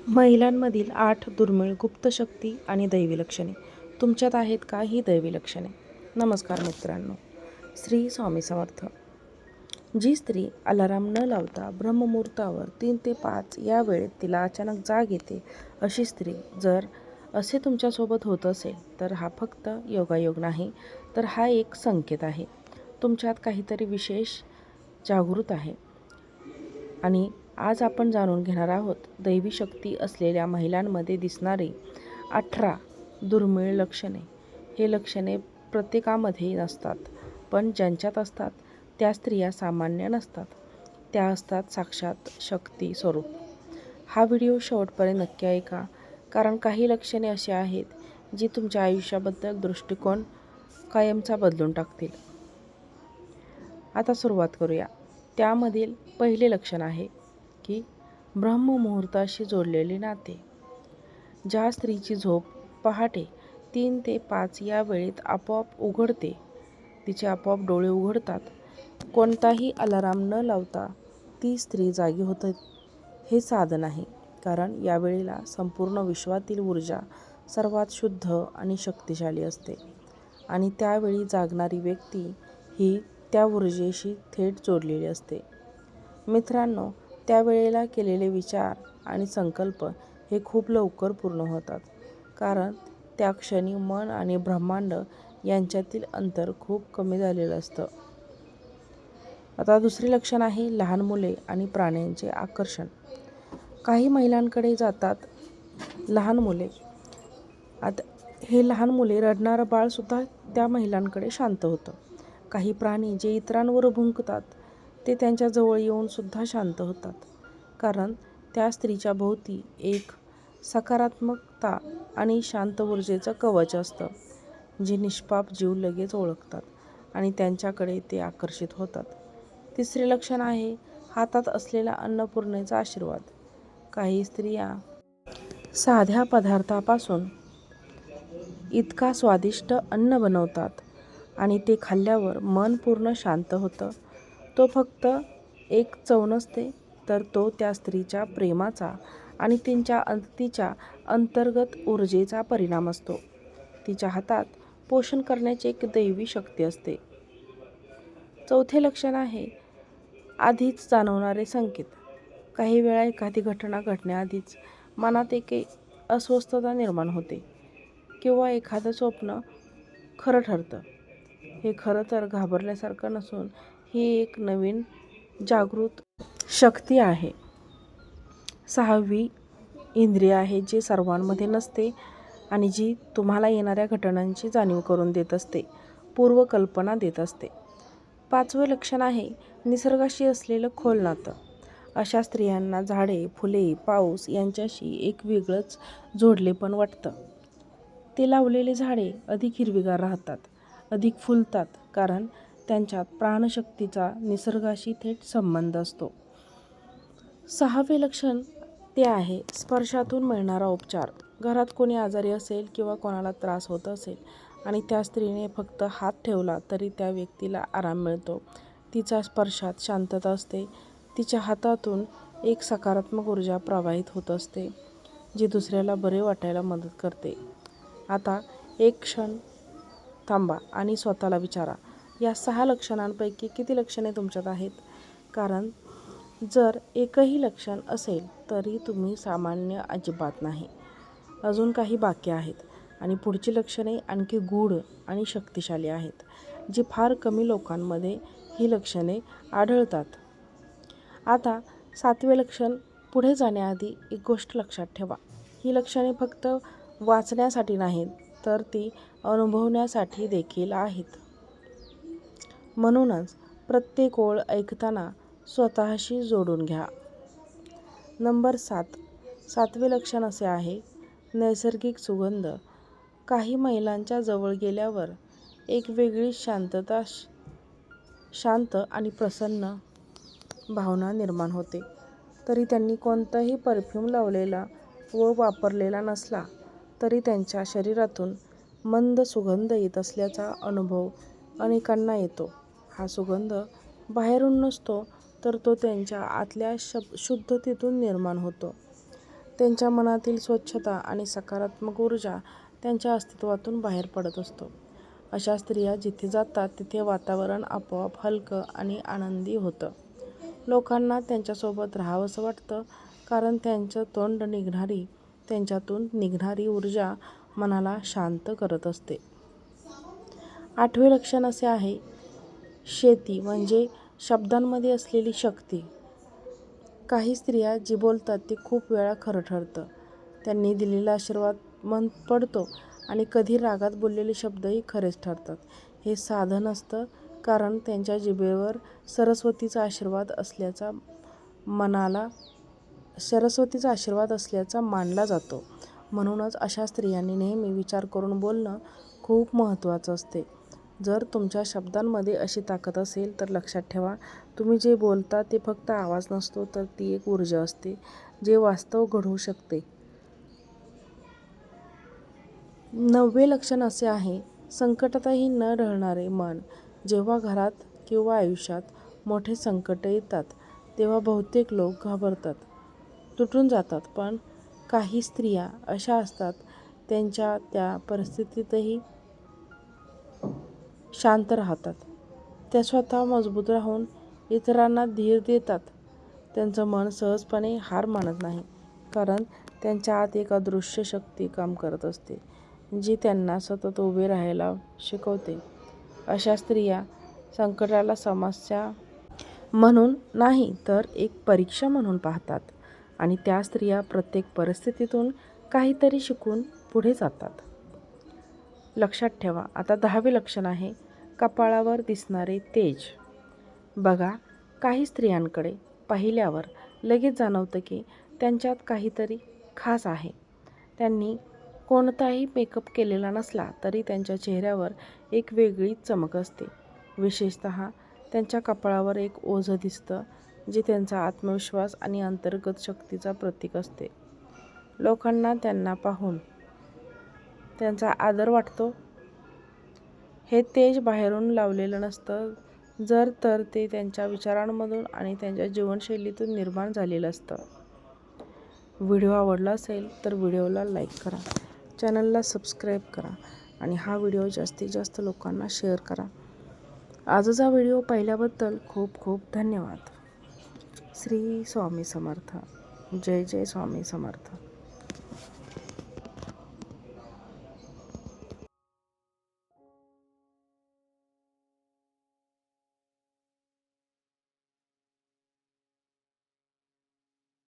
महिलांमधील 8 दुर्मिळ गुप्त शक्ती आणि दैवी लक्षणे. तुमच्यात आहेत का ही दैवी लक्षणे? नमस्कार मित्रांनो, श्री स्वामी समर्थ. जी स्त्री अलाराम न लावता ब्रह्ममुहूर्तावर 3 ते 5 या वेळेत तिला अचानक जाग येते, अशी स्त्री जर असे तुमच्यासोबत होत असेल तर हा फक्त योगायोग नाही, तर हा एक संकेत आहे. तुमच्यात काहीतरी विशेष जागृत आहे. आणि आज आपण जाणून घेणार आहोत दैवी शक्ती असलेल्या महिलांमध्ये दिसणारी 18 दुर्मिळ लक्षणे. हे लक्षणे प्रत्येकामध्ये नसतात, पण ज्यांच्यात असतात त्या स्त्रिया सामान्य नसतात. त्या असतात साक्षात शक्ती स्वरूप. हा व्हिडिओ शेवटपर्यंत नक्की ऐका, कारण काही लक्षणे अशी आहेत जी तुमच्या आयुष्याबद्दल दृष्टिकोन कायमचा बदलून टाकतील. आता सुरुवात करूया. त्यामधील पहिले लक्षण आहे की ब्रह्ममुहूर्ताशी जोडलेले नाते. ज्या स्त्रीची झोप पहाटे 3 ते 5 या वेळेत आपोआप उघडते, तिचे आपोआप डोळे उघडतात, कोणताही अलाराम न लावता ती स्त्री जागी होते, हे साधन आहे. कारण या वेळेला संपूर्ण विश्वातील ऊर्जा सर्वात शुद्ध आणि शक्तिशाली असते आणि त्यावेळी जागणारी व्यक्ती ही त्या ऊर्जेशी थेट जोडलेली असते. मित्रांनो, त्यावेळेला केलेले विचार आणि संकल्प हे खूप लवकर पूर्ण होतात, कारण त्या क्षणी मन आणि ब्रह्मांड यांच्यातील अंतर खूप कमी झालेलं असतं. आता दुसरे लक्षण आहे लहान मुले आणि प्राण्यांचे आकर्षण. काही महिलांकडे जातात लहान मुले. आता हे लहान मुले, रडणारं बाळसुद्धा त्या महिलांकडे शांत होतं. काही प्राणी जे इतरांवर भुंकतात ते त्यांच्या जवळ येऊन सुद्धा शांत होतात, कारण त्या स्त्रीच्या भोवती एक सकारात्मकता आणि शांत ऊर्जेचं कवच असतं, जे निष्पाप जीव लगेच ओळखतात आणि त्यांच्याकडे ते आकर्षित होतात. तिसरे लक्षण आहे हातात असलेला अन्नपूर्णेचा आशीर्वाद. काही स्त्रिया साध्या पदार्थापासून इतका स्वादिष्ट अन्न बनवतात आणि ते खाल्ल्यावर मन पूर्ण शांत होतं. तो फक्त एक चव नसते, तर तो त्या स्त्रीच्या प्रेमाचा आणि तिच्या अंतर्गत ऊर्जेचा परिणाम असतो. तिच्या हातात पोषण करण्याची एक दैवी शक्ती असते. चौथे लक्षण आहे आधीच जाणवणारे संकेत. काही वेळा एखादी घटना घडण्याआधीच मनात एक अस्वस्थता निर्माण होते किंवा एखादं स्वप्न खरं ठरतं. हे खरं तर घाबरण्यासारखं नसून ही एक नवीन जागृत शक्ती आहे. 6वी इंद्रिय आहे, जे सर्वांमध्ये नसते आणि जी तुम्हाला येणाऱ्या घटनांची जाणीव करून देत असते, पूर्वकल्पना देत असते. 5वे लक्षण आहे निसर्गाशी असलेलं खोल नातं. अशा स्त्रियांना झाडे, फुले, पाऊस यांच्याशी एक वेगळंच जोडलेपण वाटतं. ते लावलेले झाडे अधिक हिरवीगार राहतात, अधिक फुलतात, कारण त्यांच्यात प्राणशक्तीचा निसर्गाशी थेट संबंध असतो. 6वे लक्षण ते आहे स्पर्शातून मिळणारा उपचार. घरात कोणी आजारी असेल किंवा कोणाला त्रास होत असेल आणि त्या स्त्रीने फक्त हात ठेवला तरी त्या व्यक्तीला आराम मिळतो. तिच्या स्पर्शात शांतता असते. तिच्या हातातून एक सकारात्मक ऊर्जा प्रवाहित होत असते, जी दुसऱ्याला बरे वाटायला मदत करते. आता एक क्षण थांबा आणि स्वतःला विचारा, या 6 लक्षणांपैकी किती लक्षणे तुमच्यात आहेत? कारण जर एकही लक्षण असेल तरी तुम्ही सामान्य अजिबात नाही. अजून काही बाकी आहेत आणि पुढची लक्षणे आणखी गूढ आणि शक्तिशाली आहेत, जी फार कमी लोकांमध्ये ही लक्षणे आढळतात. आता 7वे लक्षण. पुढे जाण्याआधी एक गोष्ट लक्षात ठेवा, ही लक्षणे फक्त वाचण्यासाठी नाहीत, तर ती अनुभवण्यासाठी देखील आहेत. म्हणूनच प्रत्येक ओळ ऐकताना स्वतःशी जोडून घ्या. नंबर 7. 7वे लक्षण असे आहे नैसर्गिक सुगंध. काही महिलांच्या जवळ गेल्यावर एक वेगळी शांत आणि प्रसन्न भावना निर्माण होते. तरी त्यांनी कोणताही परफ्यूम लावलेला व वापरलेला नसला तरी त्यांच्या शरीरातून मंद सुगंध येत असल्याचा अनुभव अनेकांना येतो. हा सुगंध बाहेरून नसतो, तर तो त्यांच्या आतल्या शुद्धतेतून निर्माण होतो. त्यांच्या मनातील स्वच्छता आणि सकारात्मक ऊर्जा त्यांच्या अस्तित्वातून बाहेर पडत असतो. अशा स्त्रिया जिथे जातात तिथे वातावरण आपोआप हलकं आणि आनंदी होतं. लोकांना त्यांच्यासोबत राहावंसं वाटतं, कारण त्यांच्यातून निघणारी ऊर्जा मनाला शांत करत असते. 8वे लक्षण असे आहे, शेती म्हणजे शब्दांमध्ये असलेली शक्ती. काही स्त्रिया जे बोलतात ते खूप वेळा खरं ठरतं. त्यांनी दिलेला आशीर्वाद मन पडतो आणि कधी रागात बोललेले शब्दही खरेच ठरतात. हे साधं नसतं, कारण त्यांच्या जिभेवर सरस्वतीचा आशीर्वाद असल्याचा मानला जातो. म्हणूनच अशा स्त्रियांनी नेहमी विचार करून बोलणं खूप महत्त्वाचं असते. जर तुमच्या शब्दांमध्ये अशी ताकद असेल तर लक्षात ठेवा, तुम्ही जे बोलता ते फक्त आवाज नसतो, तर ती एक ऊर्जा असते, जे वास्तव घडवू शकते. 9वे लक्षण असे आहे, संकटातही न ढळणारे मन. जेव्हा घरात किंवा आयुष्यात मोठे संकट येतात तेव्हा बहुतेक लोक घाबरतात, तुटून जातात. पण काही स्त्रिया अशा असतात, त्यांच्या त्या परिस्थितीतही शांत राहतात. त्या स्वतः मजबूत राहून इतरांना धीर देतात. त्यांचं मन सहजपणे हार मानत नाही, कारण त्यांच्या आत एक अदृश्य शक्ती काम करत असते, जी त्यांना सतत उभे राहायला शिकवते. अशा स्त्रिया संकटाला समस्या म्हणून नाही, तर एक परीक्षा म्हणून पाहतात आणि त्या स्त्रिया प्रत्येक परिस्थितीतून काहीतरी शिकून पुढे जातात. लक्षात ठेवा. आता 10वे लक्षण आहे, कपाळावर दिसणारे तेज. बघा, काही स्त्रियांकडे पाहिल्यावर लगेच जाणवतं की त्यांच्यात काहीतरी खास आहे. त्यांनी कोणताही मेकअप केलेला नसला तरी त्यांच्या चेहऱ्यावर एक वेगळीच चमक असते. विशेषतः त्यांच्या कपाळावर एक ओझं दिसतं, जे त्यांचा आत्मविश्वास आणि अंतर्गत शक्तीचा प्रतीक असते. लोकांना त्यांना पाहून त्यांचा आदर वाटतो. हे तेज बाहेरून लावलेलं नसतं, तर ते त्यांच्या विचारांमधून आणि त्यांच्या जीवनशैलीतून निर्माण झालेलं असतं. व्हिडिओ आवडला असेल तर व्हिडिओला लाईक करा, चॅनलला सबस्क्राईब करा आणि हा व्हिडिओ जास्तीत जास्त लोकांना शेअर करा. आजचा व्हिडिओ पाहिल्याबद्दल खूप खूप धन्यवाद. श्री स्वामी समर्थ. जय जय स्वामी समर्थ.